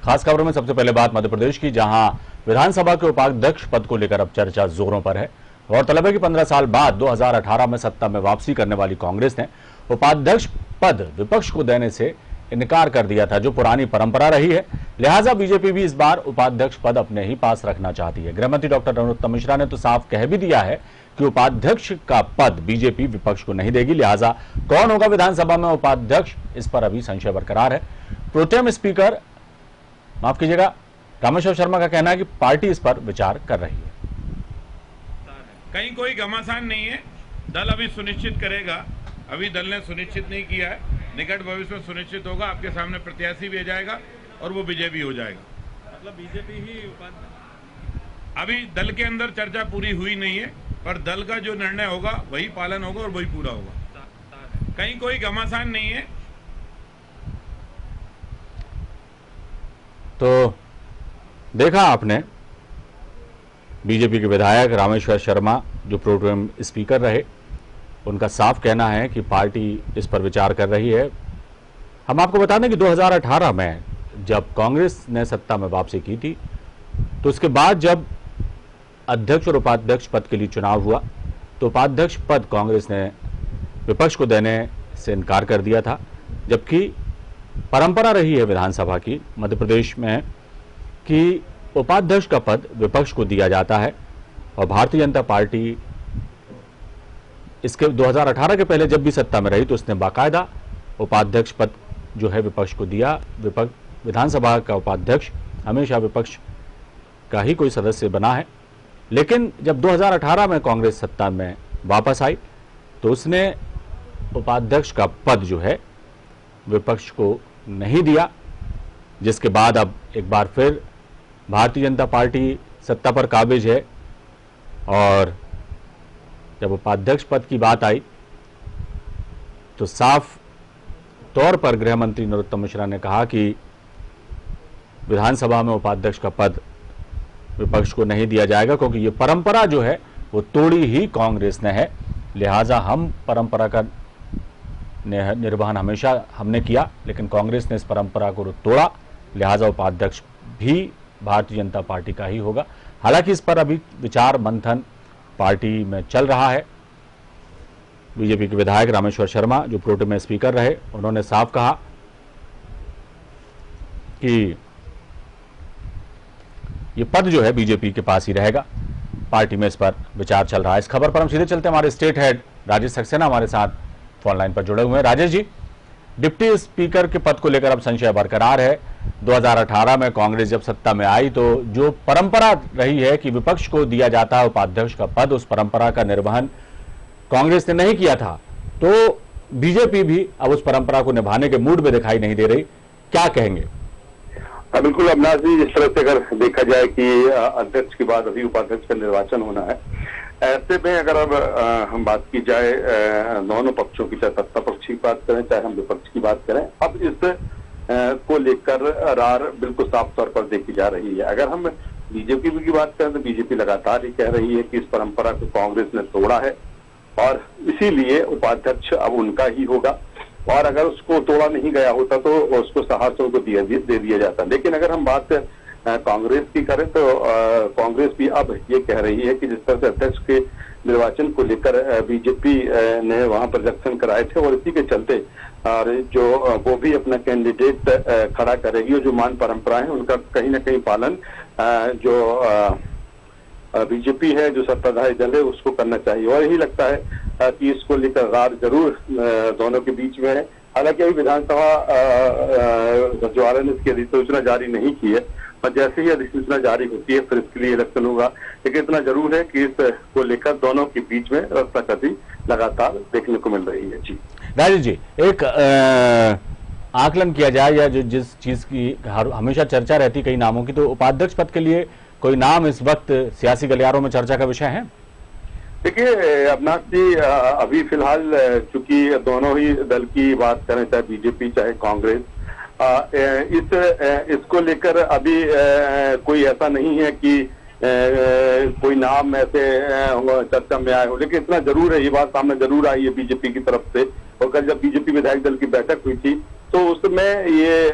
खास खबरों में सबसे पहले बात मध्य प्रदेश की, जहां विधानसभा के उपाध्यक्ष पद को लेकर अब चर्चा जोरों पर है। गौरतलब है कि 15 साल बाद 2018 में सत्ता में वापसी करने वाली कांग्रेस ने उपाध्यक्ष पद विपक्ष को देने से इनकार कर दिया था, जो पुरानी परंपरा रही है। लिहाजा बीजेपी भी इस बार उपाध्यक्ष पद अपने ही पास रखना चाहती है। गृहमंत्री डॉक्टर नरोत्तम मिश्रा ने तो साफ कह भी दिया है कि उपाध्यक्ष का पद बीजेपी विपक्ष को नहीं देगी। लिहाजा कौन होगा विधानसभा में उपाध्यक्ष, इस पर अभी संशय बरकरार है। प्रोटेम स्पीकर माफ कीजिएगा रामेश्वर शर्मा का कहना है कि पार्टी इस पर विचार कर रही है। कहीं कोई घमासान नहीं है, दल अभी सुनिश्चित करेगा। अभी दल ने सुनिश्चित नहीं किया है, निकट भविष्य में सुनिश्चित होगा। आपके सामने प्रत्याशी भी आ जाएगा और वो विजय भी हो जाएगा। मतलब बीजेपी ही अभी दल के अंदर चर्चा पूरी हुई नहीं है, पर दल का जो निर्णय होगा वही पालन होगा और वही पूरा होगा। कहीं कोई घमासान नहीं है। तो देखा आपने, बीजेपी के विधायक रामेश्वर शर्मा जो प्रोटेम स्पीकर रहे, उनका साफ कहना है कि पार्टी इस पर विचार कर रही है। हम आपको बता दें कि 2018 में जब कांग्रेस ने सत्ता में वापसी की थी, तो उसके बाद जब अध्यक्ष और उपाध्यक्ष पद के लिए चुनाव हुआ, तो उपाध्यक्ष पद कांग्रेस ने विपक्ष को देने से इनकार कर दिया था। जबकि परंपरा रही है विधानसभा की मध्य प्रदेश में कि उपाध्यक्ष का पद विपक्ष को दिया जाता है, और भारतीय जनता पार्टी इसके 2018 के पहले जब भी सत्ता में रही तो उसने बाकायदा उपाध्यक्ष पद जो है विपक्ष को दिया। विधानसभा का उपाध्यक्ष हमेशा विपक्ष का ही कोई सदस्य बना है। लेकिन जब 2018 में कांग्रेस सत्ता में वापस आई तो उसने उपाध्यक्ष का पद जो है विपक्ष को नहीं दिया, जिसके बाद अब एक बार फिर भारतीय जनता पार्टी सत्ता पर काबिज है। और जब उपाध्यक्ष पद की बात आई तो साफ तौर पर गृह मंत्री नरोत्तम मिश्रा ने कहा कि विधानसभा में उपाध्यक्ष का पद विपक्ष को नहीं दिया जाएगा, क्योंकि ये परंपरा जो है वो तोड़ी ही कांग्रेस ने है। लिहाजा हम परंपरा का निर्वहन हमेशा हमने किया, लेकिन कांग्रेस ने इस परंपरा को तोड़ा। लिहाजा उपाध्यक्ष भी भारतीय जनता पार्टी का ही होगा। हालांकि इस पर अभी विचार मंथन पार्टी में चल रहा है। बीजेपी के विधायक रामेश्वर शर्मा जो प्रोटेम में स्पीकर रहे, उन्होंने साफ कहा कि ये पद जो है बीजेपी के पास ही रहेगा। पार्टी में इस पर विचार चल रहा है। इस खबर पर हम सीधे चलते हैं, हमारे स्टेट हेड राजेश सक्सेना हमारे साथ फोन लाइन पर जुड़े हुए हैं। राजेश जी, डिप्टी स्पीकर के पद को लेकर अब संशय बरकरार है। 2018 में कांग्रेस जब सत्ता में आई तो जो परंपरा रही है कि विपक्ष को दिया जाता है उपाध्यक्ष का पद, उस परंपरा का निर्वहन कांग्रेस ने नहीं किया था। तो बीजेपी भी अब उस परंपरा को निभाने के मूड में दिखाई नहीं दे रही। क्या कहेंगे? बिल्कुल अविनाश जी, जिस तरह से अगर देखा जाए कि अध्यक्ष के बाद अभी उपाध्यक्ष का निर्वाचन होना है, ऐसे में अगर अब हम बात की जाए दोनों पक्षों की, चाहे सत्ता पक्ष की बात करें चाहे हम विपक्ष की बात करें, अब इस को लेकर रार बिल्कुल साफ तौर पर देखी जा रही है। अगर हम बीजेपी की बात करें तो बीजेपी लगातार ये कह रही है कि इस परंपरा को कांग्रेस ने तोड़ा है और इसीलिए उपाध्यक्ष अब उनका ही होगा, और अगर उसको तोड़ा नहीं गया होता तो उसको सहारनपुर को दे दिया जाता। लेकिन अगर हम बात कांग्रेस की करें तो कांग्रेस भी अब ये कह रही है कि जिस तरह से अध्यक्ष के निर्वाचन को लेकर बीजेपी ने वहां पर इलेक्शन कराए थे और इसी के चलते और जो वो भी अपना कैंडिडेट खड़ा करेगी, और जो मान परंपरा है उनका कहीं ना कहीं पालन जो बीजेपी है, जो सत्ताधारी दल है, उसको करना चाहिए। और यही लगता है कि इसको लेकर रार जरूर दोनों के बीच में है। हालांकि अभी विधानसभा सचिवालय ने इसकी अधिसूचना जारी नहीं की है, और जैसे ही अधिसूचना जारी होती है फिर इसके लिए इलेक्शन होगा। लेकिन इतना जरूर है कि इस को लेकर दोनों के बीच में रस्साकसी लगातार देखने को मिल रही है। जी राजेश जी, एक आकलन किया जाए या जिस चीज की हमेशा चर्चा रहती कई नामों की, तो उपाध्यक्ष पद के लिए कोई नाम इस वक्त सियासी गलियारों में चर्चा का विषय है? देखिए अविनाश जी, अभी फिलहाल चूंकि दोनों ही दल की बात करें, चाहे बीजेपी चाहे कांग्रेस, इसको लेकर अभी कोई ऐसा नहीं है कि कोई नाम ऐसे चर्चा में आए हो। लेकिन इतना जरूर है, ये बात सामने जरूर आई है बीजेपी की तरफ से। और कल जब बीजेपी विधायक दल की बैठक हुई थी तो उसमें ये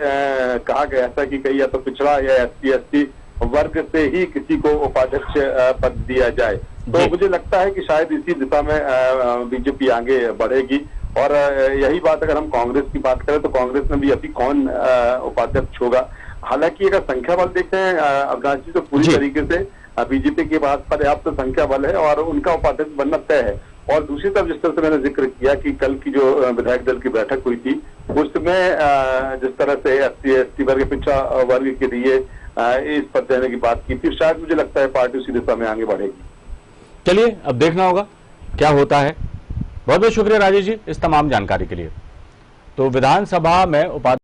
कहा गया था कि कहीं या तो पिछड़ा या SC/ST वर्ग से ही किसी को उपाध्यक्ष पद दिया जाए। तो मुझे लगता है कि शायद इसी दिशा में बीजेपी आगे बढ़ेगी। और यही बात अगर हम कांग्रेस की बात करें तो कांग्रेस में भी अभी कौन उपाध्यक्ष होगा। हालांकि अगर संख्या बल देखते हैं अविनाश जी, तो पूरी तरीके से बीजेपी के पास पर्याप्त संख्या बल है और उनका उपाध्यक्ष बनना तय है। और दूसरी तरफ जिस तरह से मैंने जिक्र किया कि कल की जो विधायक दल की बैठक हुई थी उसमें जिस तरह से SC/ST वर्ग पिछड़ा वर्ग के लिए इस पद देने की बात की थी, शायद मुझे लगता है पार्टी उसी दिशा में आगे बढ़ेगी। चलिए अब देखना होगा क्या होता है। बहुत बहुत शुक्रिया राजेश जी इस तमाम जानकारी के लिए। तो विधानसभा में उपाध्यक्ष